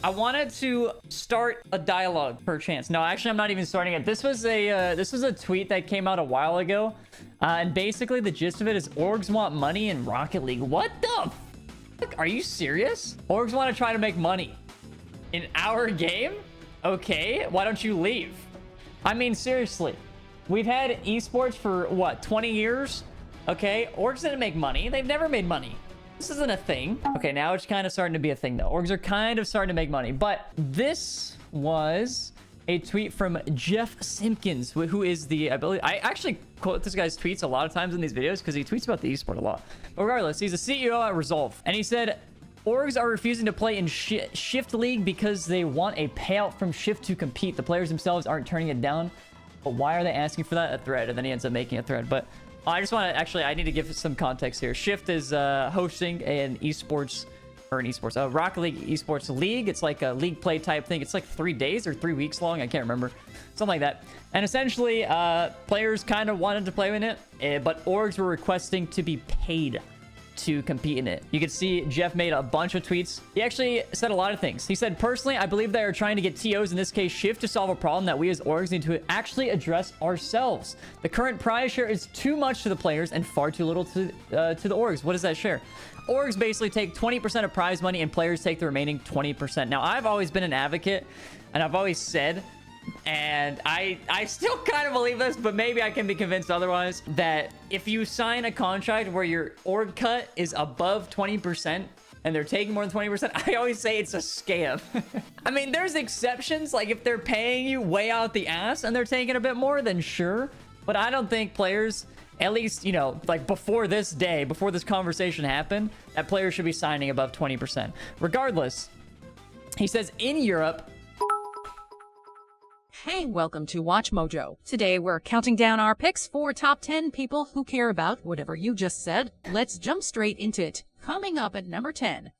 I wanted to start a dialogue per chance. No, actually, I'm not even starting it. This was a tweet that came out a while ago. And basically, the gist of it is orgs want money in Rocket League. What the fuck? Are you serious? Orgs want to try to make money in our game? Okay, why don't you leave? I mean, seriously. We've had esports for, what, 20 years? Okay, orgs didn't make money. They've never made money. This isn't a thing. Okay, now it's kind of starting to be a thing, though. Orgs are kind of starting to make money. But this was a tweet from Jeff Simpkins, who is the, I actually quote this guy's tweets a lot of times in these videos because he tweets about the esport a lot. But regardless, he's a CEO at Resolve. And he said, orgs are refusing to play in Shift League because they want a payout from Shift to compete. The players themselves aren't turning it down. But why are they asking for that? A thread. And then he ends up making a thread. But I just want to, actually, I need to give some context here. Shift is hosting an Rocket League esports league. It's like a league play type thing. It's like 3 days or 3 weeks long. I can't remember. Something like that. And essentially, players kind of wanted to play in it, but orgs were requesting to be paid to compete in it. You can see Jeff made a bunch of tweets. He actually said a lot of things. He said, personally, I believe they are trying to get TOs, in this case Shift, to solve a problem that we as orgs need to actually address ourselves. The current prize share is too much to the players and far too little to the orgs. What is that share? Orgs basically take 20% of prize money and players take the remaining 20%. Now, I've always been an advocate, and I've always said, and I still kind of believe this, but maybe I can be convinced otherwise, that if you sign a contract where your org cut is above 20% and they're taking more than 20%, I always say it's a scam. I mean, there's exceptions, like if they're paying you way out the ass and they're taking a bit more, then sure. But I don't think players, at least, you know, like before this day, before this conversation happened, that players should be signing above 20%. Regardless, he says in Europe, hey, welcome to Watch Mojo. Today we're counting down our picks for top 10 people who care about whatever you just said. Let's jump straight into it. Coming up at number 10.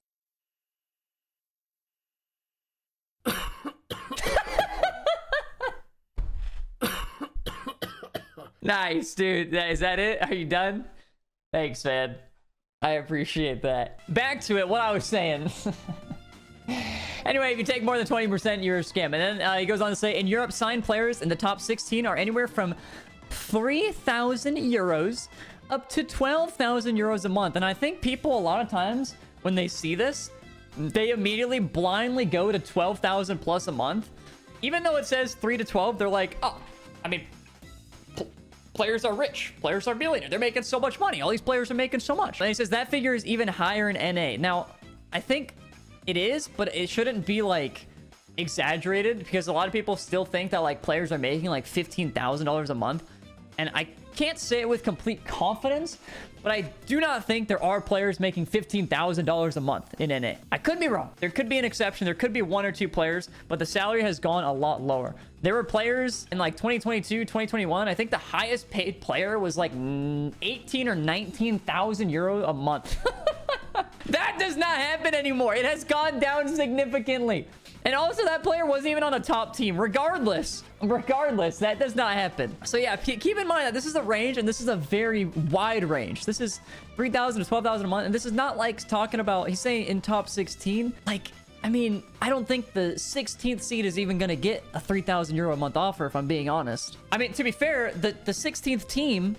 Nice, dude. Is that it? Are you done? Thanks, man. I appreciate that. Back to it, what I was saying. Anyway, if you take more than 20%, you're a scam. And then he goes on to say, in Europe, signed players in the top 16 are anywhere from 3,000 euros up to 12,000 euros a month. And I think people, a lot of times, when they see this, they immediately blindly go to 12,000 plus a month. Even though it says 3 to 12, they're like, oh, I mean, players are rich. Players are billionaires. They're making so much money. All these players are making so much. And he says that figure is even higher in NA. Now, I think it is, but it shouldn't be like exaggerated, because a lot of people still think that like players are making like $15,000 a month. And I can't say it with complete confidence, but I do not think there are players making $15,000 a month in NA. I could be wrong. There could be an exception. There could be 1 or 2 players, but the salary has gone a lot lower. There were players in like 2022, 2021. I think the highest paid player was like 18 or 19,000 euro a month. That does not happen anymore. It has gone down significantly. And also, that player wasn't even on a top team. Regardless, that does not happen. So yeah, keep in mind that this is a range, and this is a very wide range. This is 3,000 to 12,000 a month, and this is not like talking about, he's saying in top 16. Like, I mean, I don't think the 16th seed is even going to get a 3,000 euro a month offer, if I'm being honest. I mean, to be fair, the 16th team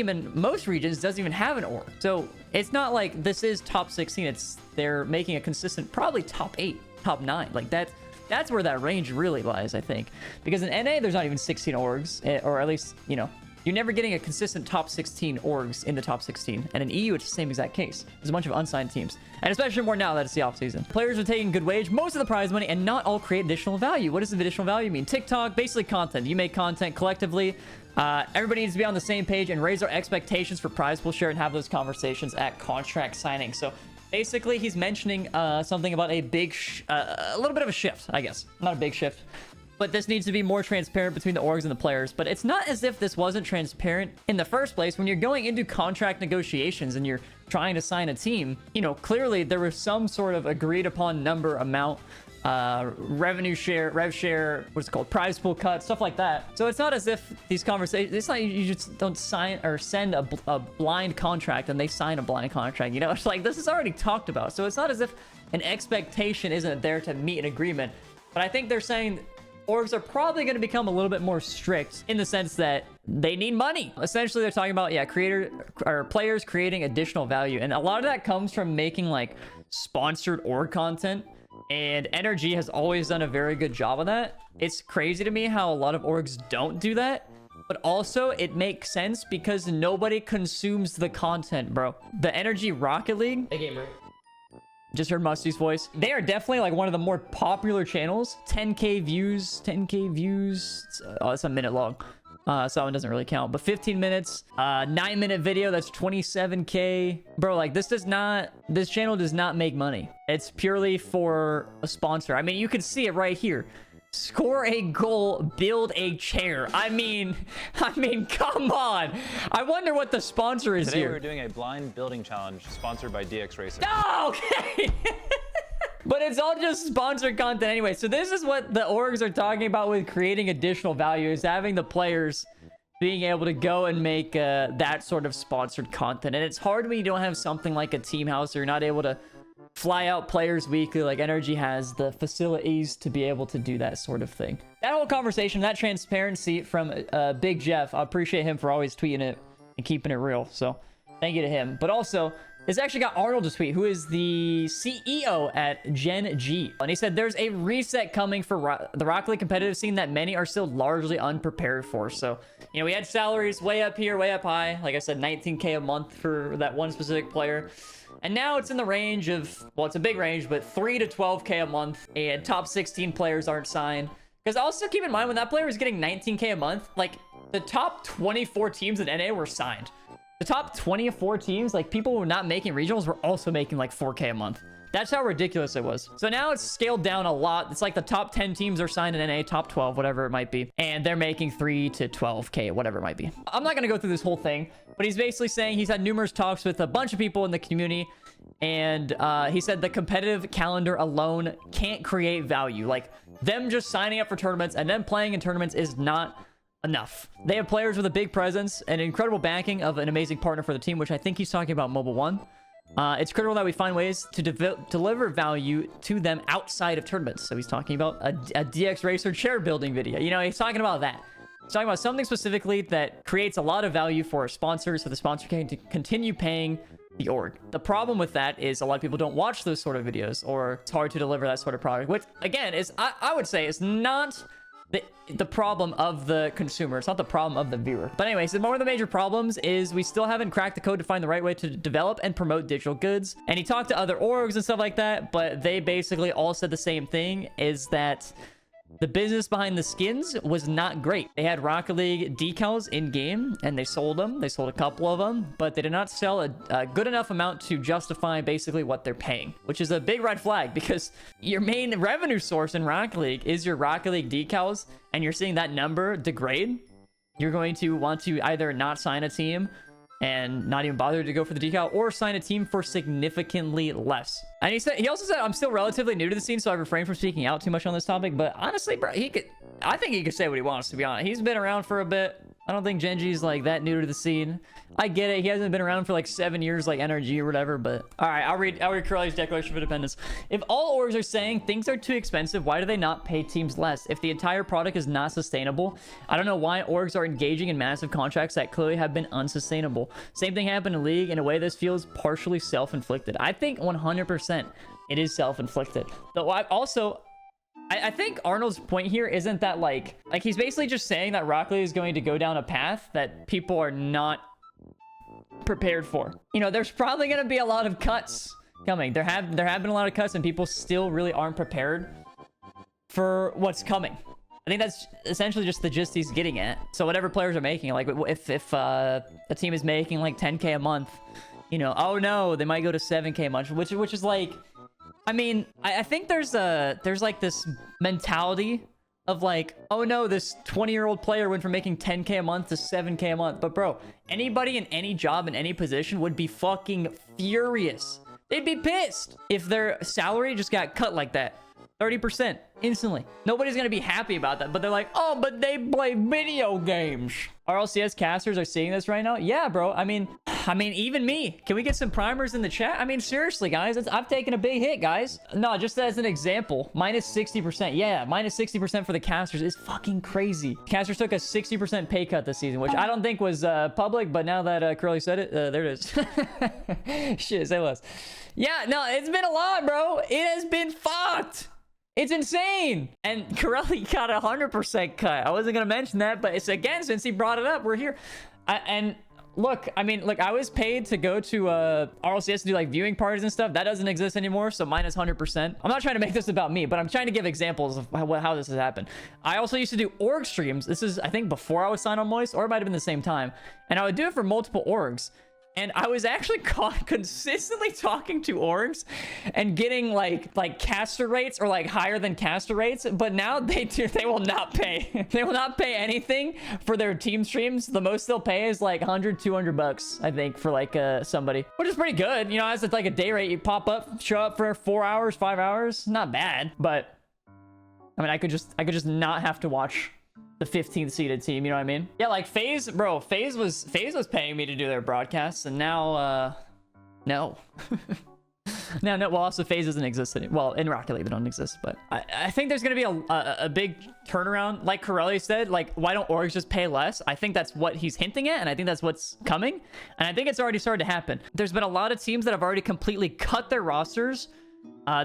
in most regions doesn't even have an org. So it's not like this is top 16. They're making a consistent, probably top 8, top 9. Like that's where that range really lies, I think. Because in NA, there's not even 16 orgs, or at least, you know, you're never getting a consistent top 16 orgs in the top 16. And in EU, it's the same exact case. There's a bunch of unsigned teams. And especially more now that it's the off-season. Players are taking good wage, most of the prize money, and not all create additional value. What does additional value mean? TikTok, basically content. You make content collectively. Everybody needs to be on the same page and raise our expectations for prize pool share and have those conversations at contract signing. So basically, he's mentioning something about a big, a little bit of a shift, I guess. Not a big shift. But this needs to be more transparent between the orgs and the players. But it's not as if this wasn't transparent in the first place. When you're going into contract negotiations and you're trying to sign a team, you know, clearly there was some sort of agreed upon number amount, revenue share, rev share, what's it called, prize pool cut, stuff like that. So it's not as if these conversations, it's not, you just don't sign or send a blind contract and they sign a blind contract, you know. It's like, this is already talked about. So it's not as if an expectation isn't there to meet an agreement. But I think they're saying orgs are probably going to become a little bit more strict in the sense that they need money. Essentially, they're talking about, yeah, players creating additional value. And a lot of that comes from making like sponsored org content. And NRG has always done a very good job of that. It's crazy to me how a lot of orgs don't do that. But also, it makes sense because nobody consumes the content, bro. The NRG Rocket League... Hey, gamer. Just heard Musty's voice. They are definitely like one of the more popular channels. 10K views. Oh, it's a minute long. So that one doesn't really count. But 15 minutes. 9-minute video. That's 27K. Bro, like this channel does not make money. It's purely for a sponsor. I mean, you can see it right here. Score a goal, build a chair. I mean, come on. I wonder what the sponsor is Today here. we're doing a blind building challenge sponsored by DX Racing. Oh, okay. But it's all just sponsored content anyway. So this is what the orgs are talking about with creating additional value, is having the players being able to go and make that sort of sponsored content. And it's hard when you don't have something like a team house, or you're not able to fly out players weekly like NRG has the facilities to be able to do that sort of thing. That whole conversation, that transparency from Big Jeff, I appreciate him for always tweeting it and keeping it real. So thank you to him. But also, it's actually got Arnold to tweet, who is the CEO at Gen G. And he said there's a reset coming for the Rocket League competitive scene that many are still largely unprepared for. So, you know, we had salaries way up here, way up high. Like I said, 19K a month for that one specific player. And now it's in the range of, well, it's a big range, but 3 to 12K a month, and top 16 players aren't signed. Because also keep in mind, when that player was getting 19K a month, like the top 24 teams in NA were signed. The top 24 teams, like people who were not making regionals, were also making like 4K a month. That's how ridiculous it was. So now it's scaled down a lot. It's like the top 10 teams are signed in NA, top 12, whatever it might be. And they're making 3 to 12K, whatever it might be. I'm not going to go through this whole thing, but he's basically saying he's had numerous talks with a bunch of people in the community. And he said the competitive calendar alone can't create value. Like them just signing up for tournaments and then playing in tournaments is not enough. They have players with a big presence and incredible backing of an amazing partner for the team, which I think he's talking about Mobile One. It's critical that we find ways to deliver value to them outside of tournaments. So he's talking about a DX Racer chair building video. You know, he's talking about that. He's talking about something specifically that creates a lot of value for sponsors, so the sponsor can continue paying the org. The problem with that is a lot of people don't watch those sort of videos, or it's hard to deliver that sort of product, which again is, I would say, is not the problem of the consumer. It's not the problem of the viewer. But anyways, one of the major problems is we still haven't cracked the code to find the right way to develop and promote digital goods. And he talked to other orgs and stuff like that, but they basically all said the same thing, is that the business behind the skins was not great. They had Rocket League decals in game and they sold them. They sold a couple of them, but they did not sell a good enough amount to justify basically what they're paying, which is a big red flag because your main revenue source in Rocket League is your Rocket League decals, and you're seeing that number degrade. You're going to want to either not sign a team and not even bother to go for the decal, or sign a team for significantly less. And he also said, I'm still relatively new to the scene, so I refrain from speaking out too much on this topic. But honestly, bro, I think he could say what he wants, to be honest. He's been around for a bit. I don't think Genji's like that new to the scene. I get it. He hasn't been around for like 7 years like NRG or whatever, but all right, I'll read Curly's Declaration of Independence. If all orgs are saying things are too expensive, why do they not pay teams less? If the entire product is not sustainable, I don't know why orgs are engaging in massive contracts that clearly have been unsustainable. Same thing happened in League. In a way, this feels partially self-inflicted. I think 100% it is self-inflicted. Though I think Arnold's point here isn't that like he's basically just saying that Rocket League is going to go down a path that people are not prepared for. You know, there's probably going to be a lot of cuts coming. There have been a lot of cuts, and people still really aren't prepared for what's coming. I think that's essentially just the gist he's getting at. So whatever players are making, like if a team is making like 10K a month, you know, oh no, they might go to 7K a month, which is like, I mean, I think there's like this mentality of like, oh no, this 20-year-old player went from making 10K a month to 7K a month. But bro, anybody in any job in any position would be fucking furious. They'd be pissed if their salary just got cut like that. 30% instantly. Nobody's gonna be happy about that, but they're like, oh, but they play video games. RLCS casters are seeing this right now. Yeah, bro. I mean, even me. Can we get some primers in the chat? I mean, seriously, guys. I've taken a big hit, guys. No, just as an example. Minus 60%. Yeah, minus 60% for the casters is fucking crazy. Casters took a 60% pay cut this season, which I don't think was public, but now that Curly said it, there it is. Shit, say less. Yeah, no, it's been a lot, bro. It has been fucked. It's insane. And Corelli got a 100% cut. I wasn't going to mention that, but it's again, since he brought it up, we're here. And look, I mean, look, I was paid to go to RLCS to do like viewing parties and stuff. That doesn't exist anymore. So minus 100%. I'm not trying to make this about me, but I'm trying to give examples of how this has happened. I also used to do org streams. This is, I think, before I was signed on Moist, or it might have been the same time. And I would do it for multiple orgs. And I was actually consistently talking to orgs and getting like caster rates or like higher than caster rates. But now they will not pay. They will not pay anything for their team streams. The most they'll pay is like 100, 200 bucks, I think, for like somebody, which is pretty good. You know, as it's like a day rate, you pop up, show up for 4 hours, 5 hours. Not bad. But I mean, I could just not have to watch the 15th seeded team, you know what I mean? Yeah, like FaZe, bro, FaZe was paying me to do their broadcasts, and now no. No, well, also FaZe doesn't exist anymore. Well, in Rocket League they don't exist, but I think there's gonna be a big turnaround. Like Corelli said, like, why don't orgs just pay less? I think that's what he's hinting at, and I think that's what's coming, and I think it's already started to happen. There's been a lot of teams that have already completely cut their rosters.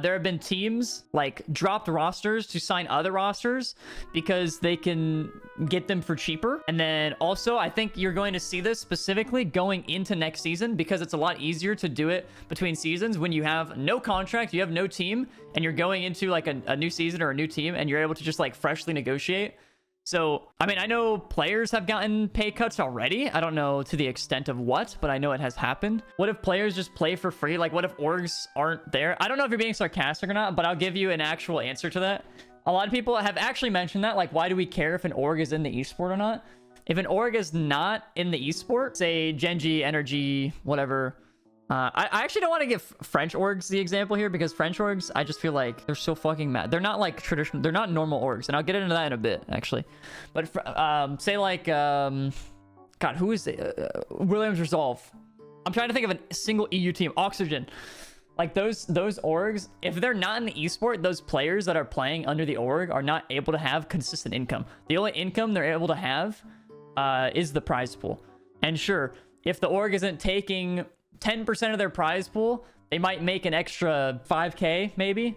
There have been teams like dropped rosters to sign other rosters because they can get them for cheaper. And then also, I think you're going to see this specifically going into next season because it's a lot easier to do it between seasons when you have no contract, you have no team, and you're going into like a new season or a new team, and you're able to just like freshly negotiate. So, I mean, I know players have gotten pay cuts already. I don't know to the extent of what, but I know it has happened. What if players just play for free? Like, what if orgs aren't there? I don't know if you're being sarcastic or not, but I'll give you an actual answer to that. A lot of people have actually mentioned that. Like, why do we care if an org is in the esport or not? If an org is not in the esport, say Genji, Energy, whatever, I actually don't want to give French orgs the example here because French orgs, I just feel like they're so fucking mad. They're not like traditional, they're not normal orgs, and I'll get into that in a bit actually. But say like God, who is it? Williams Resolve. I'm trying to think of a single EU team. Oxygen. Like those orgs, if they're not in the esport, those players that are playing under the org are not able to have consistent income. The only income they're able to have is the prize pool. And sure, if the org isn't taking 10% of their prize pool, they might make an extra 5k maybe.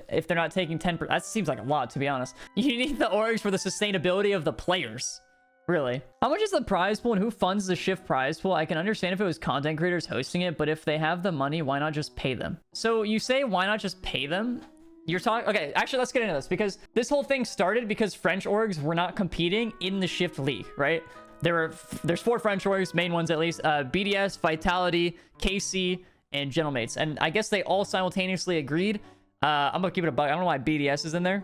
If they're not taking 10%, that seems like a lot, to be honest. You need the orgs for the sustainability of the players, really. How much is the prize pool and who funds the Shift prize pool? I can understand if it was content creators hosting it, but if they have the money, why not just pay them? So you say why not just pay them? You're talking, okay, actually let's get into this because this whole thing started because French orgs were not competing in the Shift League, right? There's 4 French orgs, main ones at least, BDS, Vitality, KC, and Gentlemates. And I guess they all simultaneously agreed. I'm gonna keep it a buck. I don't know why BDS is in there.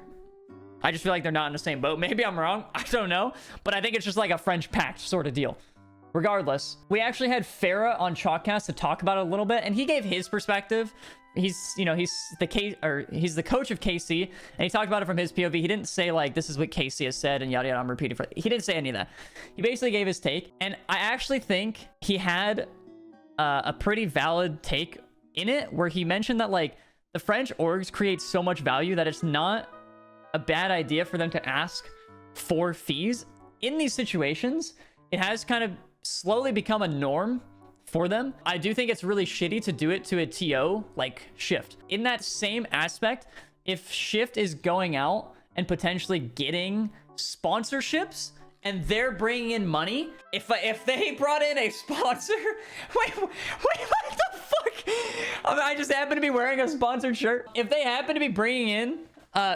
I just feel like they're not in the same boat. Maybe I'm wrong. I don't know. But I think it's just like a French pact sort of deal. Regardless, we actually had Farah on Chalkcast to talk about it a little bit, and he gave his perspective. He's the coach of KC, and he talked about it from his POV. He didn't say like this is what KC has said and yada yada. I'm repeating for. He didn't say any of that. He basically gave his take, and I actually think he had a pretty valid take in it, where he mentioned that like the French orgs create so much value that it's not a bad idea for them to ask for fees in these situations. It has kind of slowly become a norm for them. I do think it's really shitty to do it to a TO like Shift. In that same aspect, if Shift is going out and potentially getting sponsorships and they're bringing in money, if they brought in a sponsor, wait, what the fuck? I just happen to be wearing a sponsored shirt. If they happen to be bringing in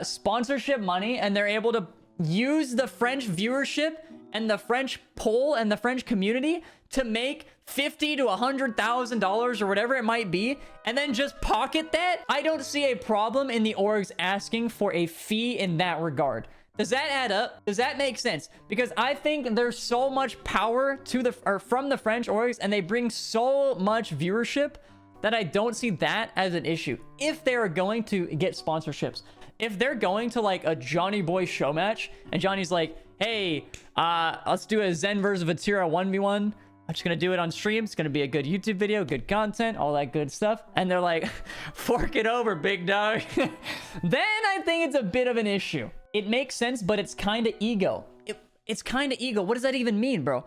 sponsorship money and they're able to use the French viewership and the French poll and the French community to make $50,000 to $100,000 or whatever it might be, and then just pocket that, I don't see a problem in the orgs asking for a fee in that regard. Does that add up? Does that make sense? Because I think there's so much power from the French orgs, and they bring so much viewership that I don't see that as an issue. If they are going to get sponsorships, if they're going to like a Johnny Boy show match and Johnny's like, hey, let's do a Zen versus Vatira 1v1. I'm just gonna do it on stream. It's gonna be a good YouTube video, good content, all that good stuff. And they're like, fork it over, big dog. Then I think it's a bit of an issue. It makes sense, but it's kind of ego. It's kind of ego. What does that even mean, bro?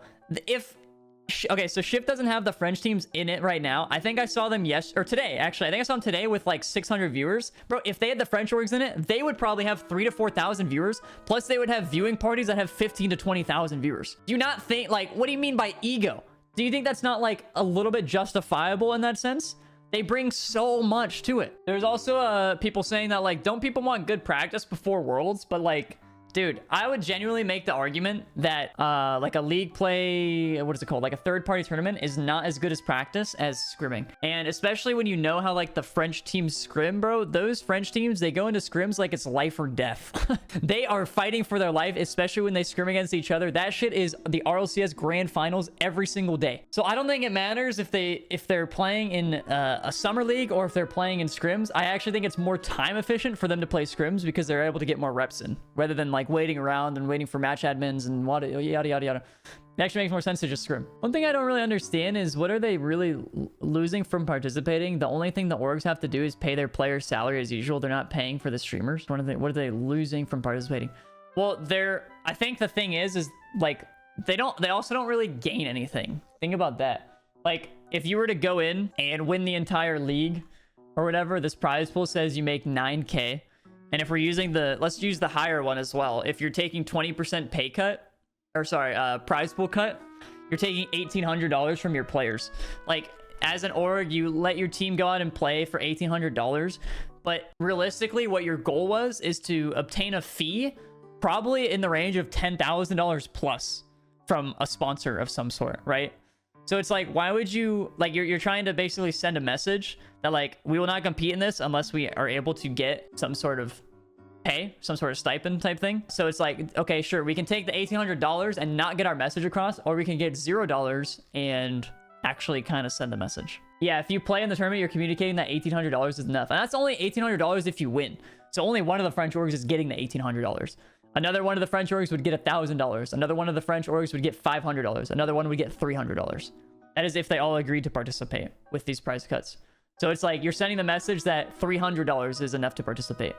Okay, so Shift doesn't have the French teams in it right now. I think I saw them today, actually. I think I saw them today with like 600 viewers. Bro, if they had the French orgs in it, they would probably have 3,000 to 4,000 viewers. Plus, they would have viewing parties that have 15,000 to 20,000 viewers. Do you not think, like, what do you mean by ego? Do you think that's not like a little bit justifiable in that sense? They bring so much to it. There's also people saying that, like, don't people want good practice before Worlds? But like, dude, I would genuinely make the argument that like a league play, what is it called? Like a third-party tournament is not as good as practice as scrimming. And especially when you know how like the French teams scrim, bro, those French teams, they go into scrims like it's life or death. They are fighting for their life, especially when they scrim against each other. That shit is the RLCS grand finals every single day. So I don't think it matters if they're playing in a summer league or if they're playing in scrims. I actually think it's more time efficient for them to play scrims because they're able to get more reps in rather than like waiting around and waiting for match admins and yada yada yada. It actually makes more sense to just scrim. One thing I don't really understand is what are they really losing from participating? The only thing the orgs have to do is pay their players' salary as usual. They're not paying for the streamers. What are they losing from participating? Well, I think the thing is like they also don't really gain anything. Think about that. Like if you were to go in and win the entire league or whatever, this prize pool says you make 9K. And if we're using let's use the higher one as well. If you're taking 20% pay cut, or sorry, prize pool cut, you're taking $1,800 from your players. Like as an org, you let your team go out and play for $1,800. But realistically, what your goal is to obtain a fee, probably in the range of $10,000 plus from a sponsor of some sort, right? So it's like, why would you, like, you're trying to basically send a message that, like, we will not compete in this unless we are able to get some sort of pay, some sort of stipend type thing. So it's like, okay, sure, we can take the $1,800 and not get our message across, or we can get $0 and actually kind of send the message. Yeah, if you play in the tournament, you're communicating that $1,800 is enough. And that's only $1,800 if you win. So only one of the French orgs is getting the $1,800. Another one of the French orgs would get $1,000. Another one of the French orgs would get $500. Another one would get $300. That is if they all agreed to participate with these prize cuts. So it's like you're sending the message that $300 is enough to participate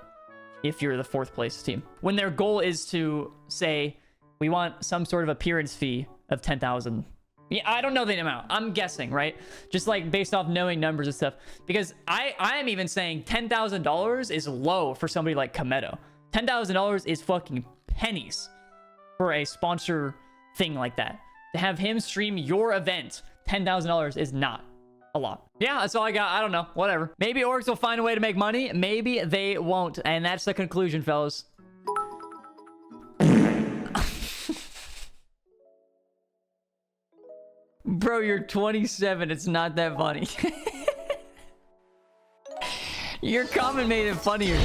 if you're the 4th place team. When their goal is to say, we want some sort of appearance fee of 10,000. Yeah, I don't know the amount. I'm guessing, right? Just like based off knowing numbers and stuff. Because I am even saying $10,000 is low for somebody like Kameto. $10,000 is fucking pennies for a sponsor thing like that. To have him stream your event, $10,000 is not a lot. Yeah, that's all I got. I don't know. Whatever. Maybe orgs will find a way to make money. Maybe they won't. And that's the conclusion, fellas. Bro, you're 27. It's not that funny. Your comment made it funnier.